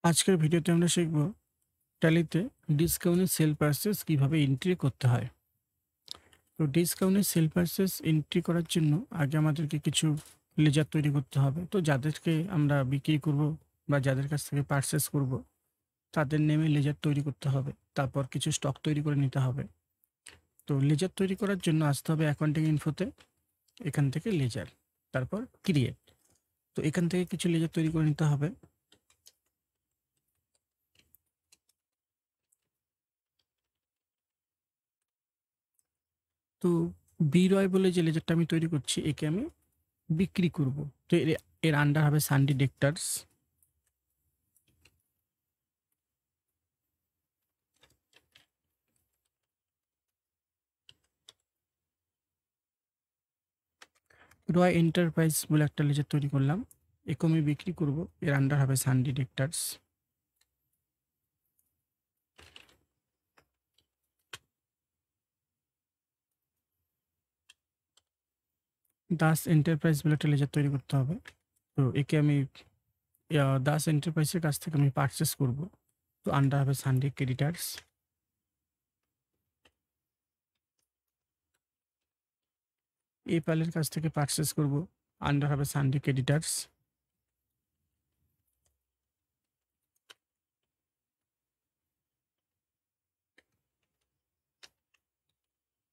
আজকের ভিডিওতে আমরা শিখব ট্যালিতে ডিসকাউন্টের সেল পারচেজ কিভাবে এন্ট্রি করতে হয়। তো ডিসকাউন্টের সেল পারচেজ এন্ট্রি করার জন্য আগে আমাদেরকে কিছু লেজার তৈরি করতে হবে। তো যাদেরকে আমরা বিক্রি করব বা যাদের কাছ থেকে পারচেজ করব তাদের নেমে লেজার তৈরি করতে হবে। তারপর কিছু স্টক তৈরি করে নিতে হবে। তো লেজার তৈরি করার জন্য আসতে হবে অ্যাকাউন্টিং ইনফোতে, এখান থেকে লেজার, তারপর ক্রিয়েট। তো এখান থেকে কিছু লেজার তৈরি করে নিতে হবে। তো বিরয় বলে যে লেজারটা আমি তৈরি করছি একে আমি বিক্রি করব। তো এর আন্ডার হবে সানডে ডেক্টার্স। রয় এন্টারপ্রাইজ বলে একটা লেজার তৈরি করলাম, একে আমি বিক্রি করব। এর আন্ডার হবে সানডে ডেক্টার্স। দাস এন্টারপ্রাইজ বলে একটা লেজার তৈরি করতে হবে। তো একে আমি দাস এন্টারপ্রাইজের কাছ থেকে আমি পারচেস করব। তো আন্ডার হবে সানডে ক্রেডিটার্স। এই পালের কাছ থেকে পারচেস করব, আন্ডার হবে সানডে ক্রেডিটার্স।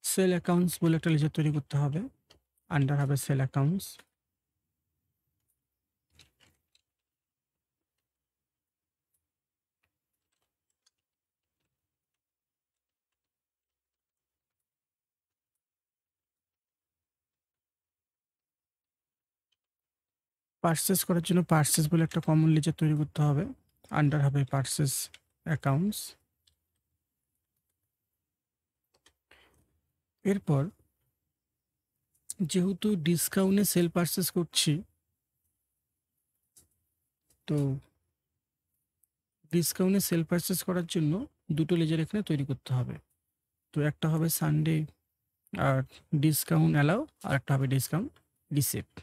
সেল অ্যাকাউন্টস বলে একটা লেজার তৈরি করতে হবে, আন্ডার হবে সেল অ্যাকাউন্টস। পারচেস করার জন্য পারচেস বলে একটা কমন লেজার তৈরি করতে হবে, আন্ডার হবে পারচেস অ্যাকাউন্টস। এরপর যেহেতু ডিসকাউন্টে সেল পারচেস করছি, তো ডিসকাউন্টে সেল পারচেস করার জন্য দুটো লেজার এখানে তৈরি করতে হবে। তো একটা হবে সানডে আর ডিসকাউন্ট অ্যালাউ, আর একটা হবে ডিসকাউন্ট রিসিপ্ট।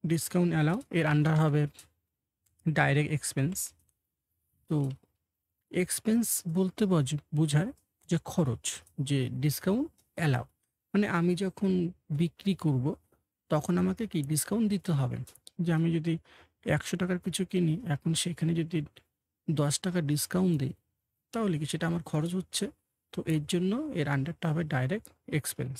ডিসকাউন্ট অ্যালাউ এর আন্ডার হবে ডাইরেক্ট এক্সপেন্স। তো এক্সপেন্স বলতে বোঝায় যে খরচ, যে ডিসকাউন্ট অ্যালাউ মানে আমি যখন বিক্রি করব তখন আমাকে কি ডিসকাউন্ট দিতে হবে। যে আমি যদি ১০০ টাকার কিছু কিনি, এখন সেখানে যদি ১০ টাকা ডিসকাউন্ট দিই তাহলে কি সেটা আমার খরচ হচ্ছে। তো এর জন্য এর আন্ডারটা হবে ডাইরেক্ট এক্সপেন্স।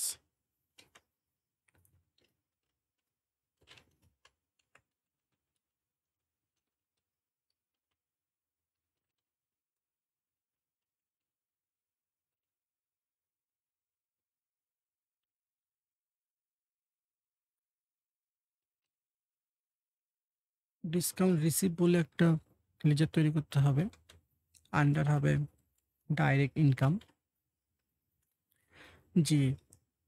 ডিসকাউন্ট রিসিপ্ট বলে একটা লেজার তৈরি করতে হবে, আন্ডার হবে ডাইরেক্ট ইনকাম। যে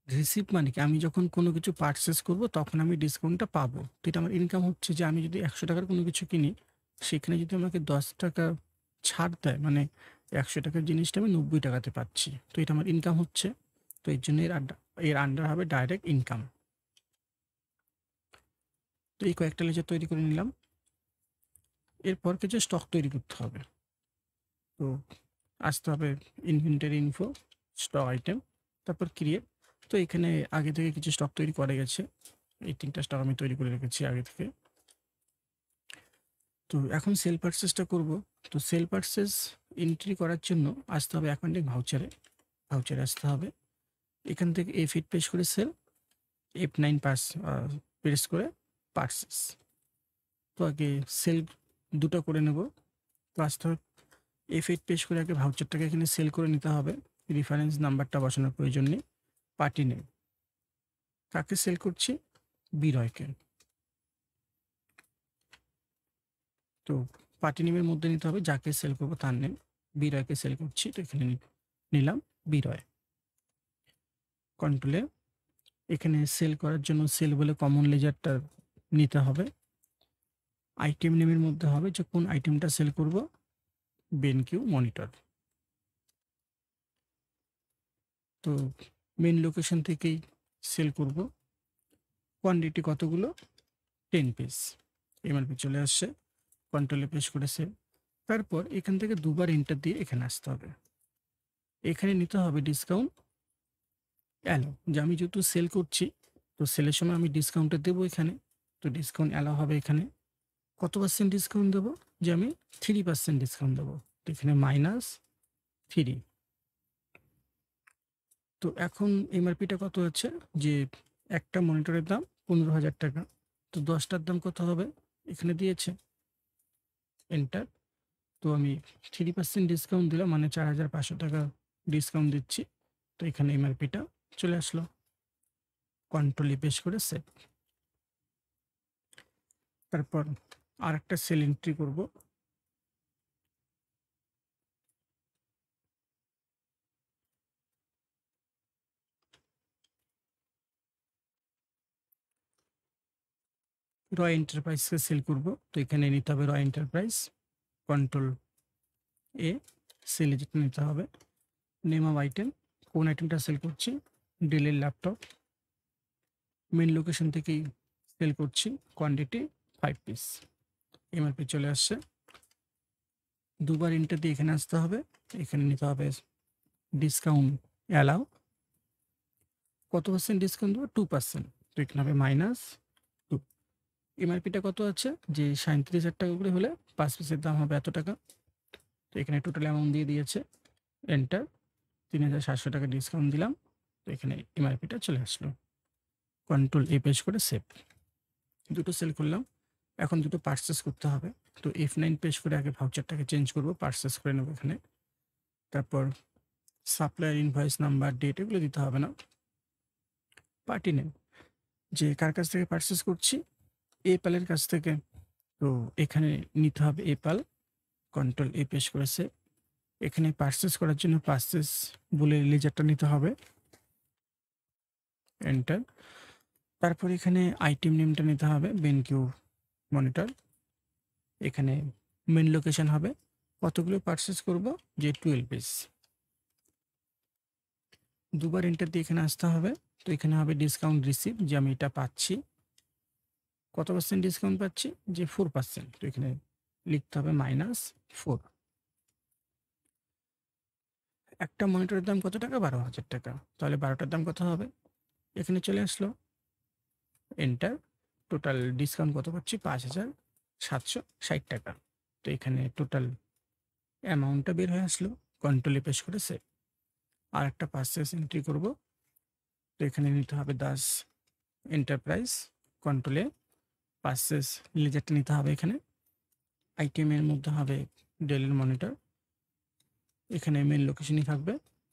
রিসিপ্ট মানে কি, আমি যখন কোনো কিছু পারচেস করব তখন আমি ডিসকাউন্টটা পাবো। তো এটা আমার ইনকাম হচ্ছে। যে আমি যদি ১০০ টাকার কোনো কিছু কিনি, সেখানে যদি আমাকে ১০ টাকা ছাড় দেয়, মানে ১০০ টাকার জিনিসটা আমি ৯০ টাকাতে পাচ্ছি, তো এটা আমার ইনকাম হচ্ছে। তো এর জন্য এর আন্ডার হবে ডাইরেক্ট ইনকাম। তো এই কয়েকটা লেজার তৈরি করে নিলাম। এরপর কিছু স্টক তৈরি করতে হবে। তো আসতে হবে ইনভেন্টরি ইনফো, স্টক আইটেম, তারপর ক্রিয়েট। তো এখানে আগে থেকে কিছু স্টক তৈরি করা গেছে, এই ৩টা স্টক আমি তৈরি করে রেখেছি আগে থেকে। তো এখন সেল পারচেসটা করব। তো সেল পারচেস এন্ট্রি করার জন্য আসতে হবে অ্যাকাউন্টিং ভাউচারে। ভাউচারে আসতে হবে, এখান থেকে F8 পেশ করে সেল, F9 প্রেস করে পারচেস। তো আগে সেল দুটো করে নেব। তো আসতে হবে F8 পেশ করে আগে ভাউচারটাকে এখানে সেল করে নিতে হবে। রেফারেন্স নাম্বারটা বসানোর প্রয়োজন নেই। পার্টি নেম, কাকে সেল করছি? বিরয়কে। তো পার্টি নেমের মধ্যে নিতে হবে যাকে সেল করবো তার নেম। বিরয়কে সেল করছি, তো এখানে নিলাম বিরয়। কন্ট্রোলে এখানে সেল করার জন্য সেল বলে কমন লেজারটা নিতে হবে। আইটেম নেমের মধ্যে হবে যে কোন আইটেমটা সেল করব, বেনকিউ মনিটর। তো মেন লোকেশন থেকেই সেল করব। কোয়ান্টিটি কতগুলো? 10 পিস। এমআরপি চলে আসছে। কন্ট্রোলে পেশ করে সেভ। তারপর এখান থেকে দুবার এন্টার দিয়ে এখানে আসতে হবে। এখানে নিতে হবে ডিসকাউন্ট অ্যালো, যে আমি যেহেতু সেল করছি, তো সেলের সময় আমি ডিসকাউন্টটা দেবো এখানে। তো ডিসকাউন্ট অ্যালাও হবে এখানে। কত পার্সেন্ট ডিসকাউন্ট দেবো? যে আমি 3% ডিসকাউন্ট দেবো। তো এখানে -3। তো এখন এমআরপিটা কত আছে? যে একটা মনিটরের দাম 15,000 টাকা। তো 10টার দাম কত হবে? এখানে দিয়েছে, এন্টার। তো আমি 3% ডিসকাউন্ট দিলাম, মানে 4,500 টাকা ডিসকাউন্ট দিচ্ছি। তো এখানে এমআরপিটা চলে আসলো। কন্ট্রোল পেশ করে সেভ। তারপর আরেকটা সেল এন্ট্রি করব। রয় এন্টারপ্রাইজকে সেল করব। তো এখানে নিতে হবে রয় এন্টারপ্রাইজ। কন্ট্রোল এ, সেল যেটা নিতে হবে। নেম অফ আইটেম, কোন আইটেমটা সেল করছি? ডেলের ল্যাপটপ। মেন লোকেশন থেকেই সেল করছি। Quantity 5 piece. এমআরপি চলে আসছে। দুবার এন্টার দিয়ে এখানে আসতে হবে। এখানে নিতে হবে ডিসকাউন্ট অ্যালাউ। কত পার্সেন্ট ডিসকাউন্ট দেবো? 2%। তো এখানে হবে -2। এমআরপিটা কত আছে? যে 37,000 টাকা করে হলে 5 পিসের দাম হবে এত টাকা। তো এখানে টোটাল অ্যামাউন্ট দিয়ে দিয়েছে, এন্টার। 3,700 টাকা ডিসকাউন্ট দিলাম। তো এখানে এমআরপিটা চলে আসলো। কন্ট্রোল এ পেশ করে সেভ। দুটো সেল করলাম। এখন দুটো পার্চেস করতে হবে। তো F9 পেশ করে আগে ভাউচারটাকে চেঞ্জ করব, পার্চেস করে নেব এখানে। তারপর সাপ্লায়ার ইনভয়েস নাম্বার, ডেট এগুলো দিতে হবে না। পার্টি নেম, যে কার কাছ থেকে পার্চেস করছি? এপালের কাছ থেকে। তো এখানে নিতে হবে এপাল। কন্ট্রোল এ পেশ করেছে। এখানে পার্চেস করার জন্য পার্চেস বলে লেজারটা নিতে হবে, এন্টার। তারপর এখানে আইটেম নেমটা নিতে হবে, বেনকিউ মনিটর। এখানে মেন লোকেশন হবে। কতগুলো পার্চেস করব? যে 12 পিস। দুবার এন্টার দিয়ে এখানে আসতে হবে। তো এখানে হবে ডিসকাউন্ট রিসিভ, যে আমি এটা পাচ্ছি। কত পার্সেন্ট ডিসকাউন্ট পাচ্ছি? যে 4%। তো এখানে লিখতে হবে -4। একটা মনিটরের দাম কত টাকা? 12,000 টাকা। তাহলে 12টার দাম কত হবে? এখানে চলে আসলো, এন্টার। টোটাল ডিসকাউন্ট কত পাচ্ছি? 5,760 টাকা। তো এখানে টোটাল অ্যামাউন্টটা বের হয়ে আসলো। কন্ট্রোলে পেশ করে সেভ। আর একটা পার্চেস এন্ট্রি করব। তো এখানে নিতে হবে দাস এন্টারপ্রাইজ। কন্ট্রোলে পার্চেস লেজারটা নিতে হবে এখানে। আইটেমের মধ্যে হবে ডেলের মনিটর। এখানে মেন লোকেশনই থাকবে।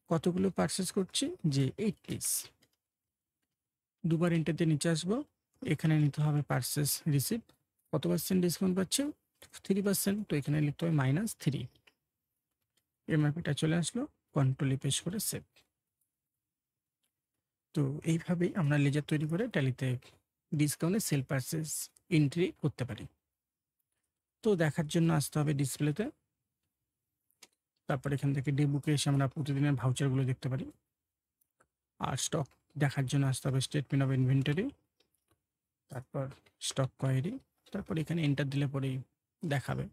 কতগুলো পার্চেস করছি? যে 8 পিস। দুবার এন্টার দিয়ে নিচে আসবো। এখানে নিতে হবে পার্চেস রিসিপ্ট। কত পার্সেন্ট ডিসকাউন্ট পাচ্ছে? 3%। তো এখানে লিখতে হবে -3। এমআরপিটা চলে আসলো। কন্ট্রোলে পেশ করে সেভ। তো এইভাবেই আমরা লেজার তৈরি করে ট্যালিতে ডিসকাউন্টে সেল পার্চেস এন্ট্রি করতে পারি। তো দেখার জন্য আসতে হবে ডিসপ্লেতে। তারপর এখান থেকে ডেবুকে এসে আমরা প্রতিদিনের ভাউচারগুলো দেখতে পারি। আর স্টক দেখার জন্য আসতে হবে স্টেটমেন্ট অফ ইনভেন্টরি। তারপর স্টক কোয়ারি। তারপর এখানে এন্টার দিলে পরেই দেখাবে।